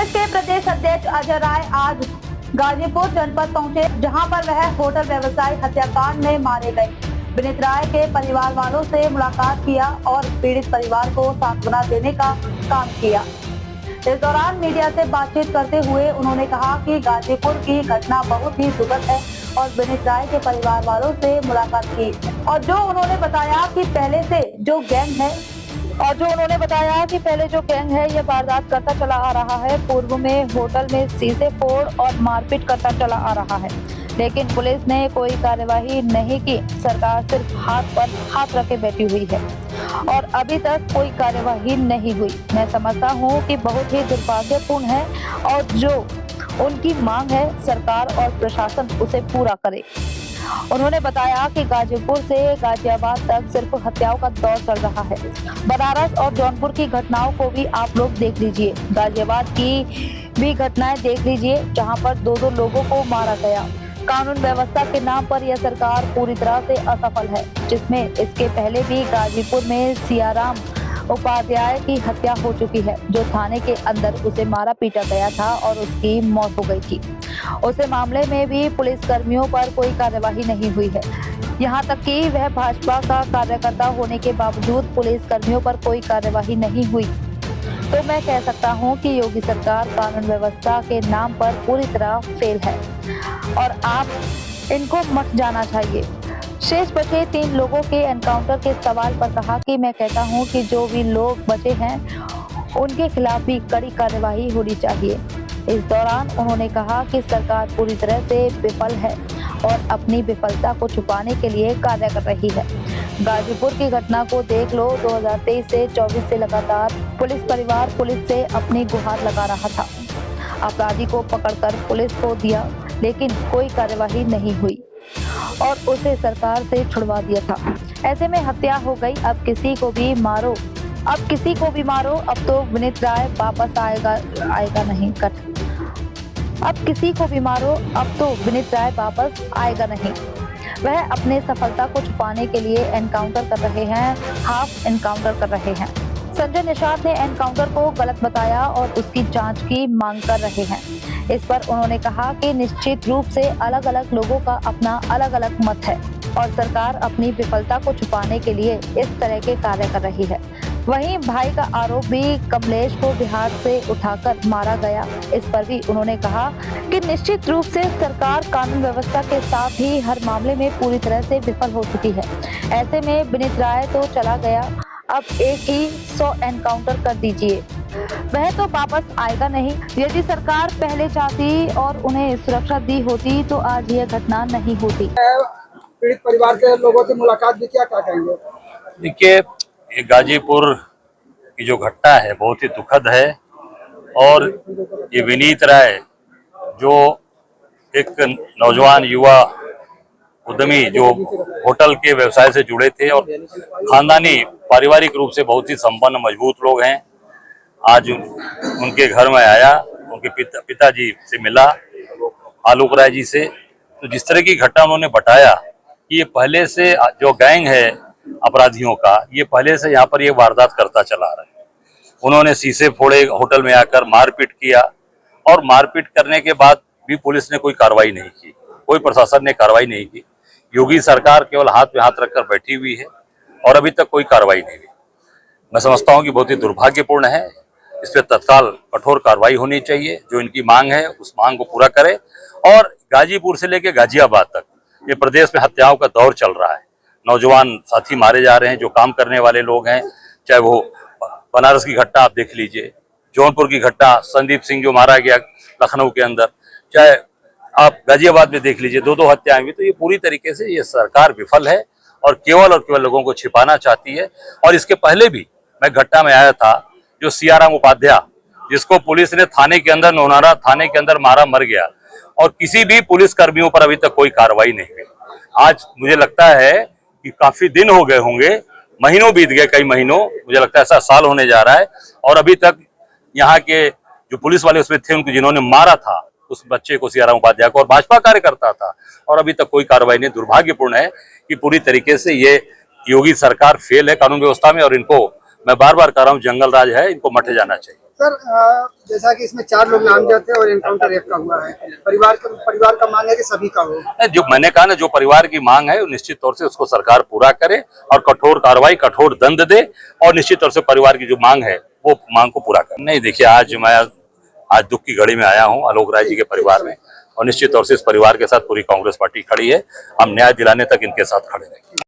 कांग्रेस के प्रदेश अध्यक्ष अजय राय आज गाजीपुर जनपद पहुंचे, जहां पर वह होटल व्यवसायी हत्याकांड में मारे गए विनीत राय के परिवार वालों से मुलाकात किया और पीड़ित परिवार को सांत्वना देने का काम किया। इस दौरान मीडिया से बातचीत करते हुए उन्होंने कहा कि गाजीपुर की घटना बहुत ही दुखद है और विनीत राय के परिवार वालों से मुलाकात की और जो उन्होंने बताया कि पहले जो गैंग है ये वारदात करता चला आ रहा है। पूर्व में होटल में शीशे फोड़ और मारपीट करता चला आ रहा है, लेकिन पुलिस ने कोई कार्यवाही नहीं की। सरकार सिर्फ हाथ पर हाथ रखे बैठी हुई है और अभी तक कोई कार्यवाही नहीं हुई। मैं समझता हूँ कि बहुत ही दुर्भाग्यपूर्ण है और जो उनकी मांग है सरकार और प्रशासन उसे पूरा करे। उन्होंने बताया कि गाजीपुर से गाजियाबाद तक सिर्फ हत्याओं का दौर चल रहा है। बनारस और जौनपुर की घटनाओं को भी आप लोग देख लीजिए, गाजियाबाद की भी घटनाएं देख लीजिए, जहां पर दो लोगों को मारा गया। कानून व्यवस्था के नाम पर यह सरकार पूरी तरह से असफल है, जिसमें इसके पहले भी गाजीपुर में सियाराम उपाध्याय की हत्या हो चुकी है, जो थाने के अंदर उसे मारा पीटा गया था और उसकी मौत हो गई थी। उसे मामले में भी पुलिस कर्मियों पर कोई कार्यवाही नहीं हुई है। यहाँ तक कि वह भाजपा का कार्यकर्ता होने के बावजूद पुलिस कर्मियों पर कोई कार्यवाही नहीं हुई। तो मैं कह सकता हूँ कि योगी सरकार कानून व्यवस्था के नाम पर पूरी तरह फेल है और आप इनको मत जाना चाहिए। शेष बचे 3 लोगों के एनकाउंटर के सवाल पर कहा कि मैं कहता हूं कि जो भी लोग बचे हैं उनके खिलाफ भी कड़ी कार्यवाही होनी चाहिए। इस दौरान उन्होंने कहा कि सरकार पूरी तरह से विफल है और अपनी विफलता को छुपाने के लिए कार्य कर रही है। गाजीपुर की घटना को देख लो, 2023 से 24 से लगातार पुलिस परिवार पुलिस से अपनी गुहार लगा रहा था। अपराधी को पकड़कर पुलिस को दिया, लेकिन कोई कार्यवाही नहीं हुई और उसे सरकार से छुड़वा दिया था। ऐसे में हत्या हो गई। अब किसी को भी मारो, अब तो विनीत राय वापस आएगा नहीं। आएगा नहीं। वह अपने सफलता को छुपाने के लिए एनकाउंटर कर रहे हैं, हाफ एनकाउंटर कर रहे हैं। संजय निषाद ने एनकाउंटर को गलत बताया और उसकी जांच की मांग कर रहे हैं। इस पर उन्होंने कहा कि निश्चित रूप से अलग अलग लोगों का अपना अलग अलग मत है और सरकार अपनी विफलता को छुपाने के लिए इस तरह के कार्य कर रही है। वहीं भाई का आरोप भी कमलेश को बिहार से उठाकर मारा गया। इस पर भी उन्होंने कहा कि निश्चित रूप से सरकार कानून व्यवस्था के साथ ही हर मामले में पूरी तरह से विफल हो चुकी है। ऐसे में विनीत राय तो चला गया, अब एक ही 100 एनकाउंटर कर दीजिए, वह तो वापस आएगा नहीं। यदि सरकार पहले चाहती और उन्हें सुरक्षा दी होती तो आज यह घटना नहीं होती। पीड़ित परिवार के लोगों से मुलाकात भी किया, क्या कहेंगे? देखिए, ये गाजीपुर की जो घटना है बहुत ही दुखद है और ये विनीत राय जो एक नौजवान युवा उद्यमी जो होटल के व्यवसाय से जुड़े थे और खानदानी पारिवारिक रूप से बहुत ही संपन्न मजबूत लोग हैं, आज उनके घर में आया, उनके पिताजी से मिला, आलोक राय जी से। तो जिस तरह की घटना उन्होंने बताया कि ये पहले से जो गैंग है अपराधियों का, ये पहले से यहाँ पर ये वारदात करता चला रहा है। उन्होंने शीशे फोड़े, होटल में आकर मारपीट किया और मारपीट करने के बाद भी पुलिस ने कोई कार्रवाई नहीं की, कोई प्रशासन ने कार्रवाई नहीं की। योगी सरकार केवल हाथ में हाथ रखकर बैठी हुई है और अभी तक कोई कार्रवाई नहीं हुई। मैं समझता हूँ कि बहुत ही दुर्भाग्यपूर्ण है। इस पर तत्काल कठोर कार्रवाई होनी चाहिए। जो इनकी मांग है उस मांग को पूरा करे। और गाजीपुर से लेकर गाजियाबाद तक ये प्रदेश में हत्याओं का दौर चल रहा है। नौजवान साथी मारे जा रहे हैं जो काम करने वाले लोग हैं, चाहे वो बनारस की घटना आप देख लीजिए, जौनपुर की घटना संदीप सिंह जो मारा गया लखनऊ के अंदर, चाहे आप गाजियाबाद में देख लीजिए, 2 हत्याएं हुई। तो ये पूरी तरीके से ये सरकार विफल है और केवल लोगों को छिपाना चाहती है। और इसके पहले भी मैं घटना में आया था, जो सियाराम उपाध्याय जिसको पुलिस ने थाने के अंदर नौनारा थाने के अंदर मारा, मर गया और किसी भी पुलिस कर्मियों पर अभी तक कोई कार्रवाई नहीं हुई। आज मुझे लगता है कि काफी दिन हो गए होंगे, महीनों बीत गए, कई महीनों, मुझे लगता है ऐसा साल होने जा रहा है और अभी तक यहाँ के जो पुलिस वाले उसमें थे, उनको जिन्होंने मारा था उस बच्चे को, सियाराम उपाध्याय को, और भाजपा कार्यकर्ता था, और अभी तक कोई कार्रवाई नहीं। दुर्भाग्यपूर्ण है कि पूरी तरीके से ये योगी सरकार फेल है कानून व्यवस्था में और इनको मैं बार बार कह रहा हूँ, जंगल राज है, इनको मटे जाना चाहिए। सर जैसा कि इसमें 4 लोग नामजद थे और एनकाउंटर एक का हुआ है, परिवार का मांग है कि सभी का हो। जो मैंने कहा ना, जो परिवार की मांग है वो निश्चित तौर से उसको सरकार पूरा करे और कठोर कार्रवाई, कठोर दंड दे, और निश्चित तौर से परिवार की जो मांग है वो मांग को पूरा करे। नहीं, देखिए, आज दुख की घड़ी में आया हूँ आलोक राय जी के परिवार में, और निश्चित तौर से इस परिवार के साथ पूरी कांग्रेस पार्टी खड़ी है। हम न्याय दिलाने तक इनके साथ खड़े रहेंगे।